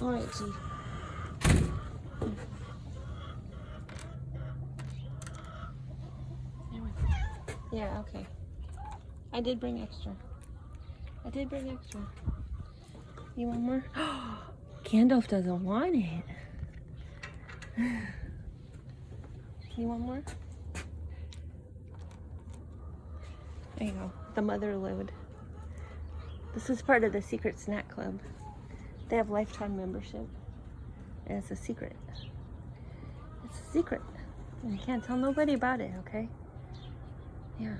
Alright, G. Yeah, okay. I did bring extra. You want more? Gandalf doesn't want it. You want more? There you go. The mother load. This is part of the Secret Snack Club. They have lifetime membership. And it's a secret. It's a secret. And you can't tell nobody about it, okay? Yeah.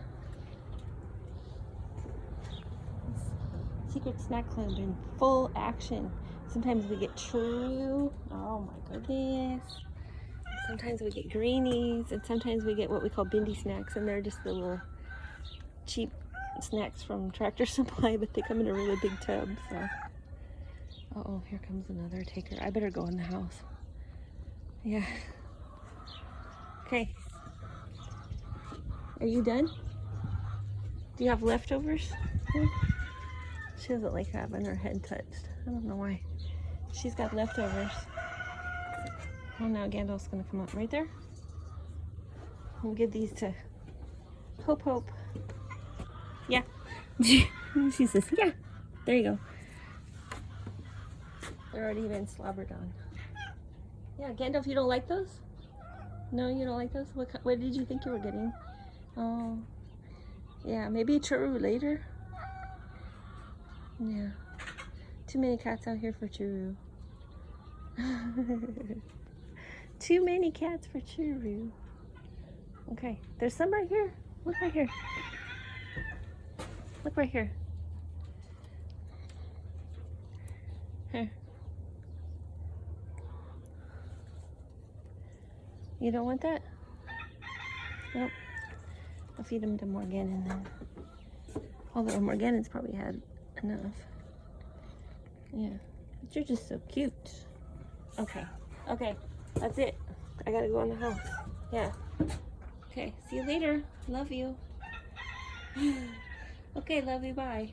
Secret Snack Club in full action. Sometimes we get True. Oh my goodness. Sometimes we get greenies, and sometimes we get what we call bindi snacks, and they're just the little cheap snacks from Tractor Supply, but they come in a really big tub. So, uh-oh, here comes another taker. I better go in the house. Yeah. Okay. Are you done? Do you have leftovers? She doesn't like having her head touched. I don't know why. She's got leftovers. Oh, now Gandalf's gonna come up right there. We'll give these to Hope. Yeah. She says, yeah. There you go. They're already been slobbered on. Yeah, Gandalf, you don't like those? No, you don't like those? What did you think you were getting? Oh. Yeah, maybe Churu later. Yeah. Too many cats out here for Churu. Too many cats for Churu. Okay, there's some right here. Look right here. Look right here. Here. You don't want that? Nope. I'll feed them to Morgan then. Although Morgan's probably had enough. Yeah. But you're just so cute. Okay. Okay. That's it. I gotta go in the house. Yeah. Okay. See you later. Love you. Okay, love you. Bye.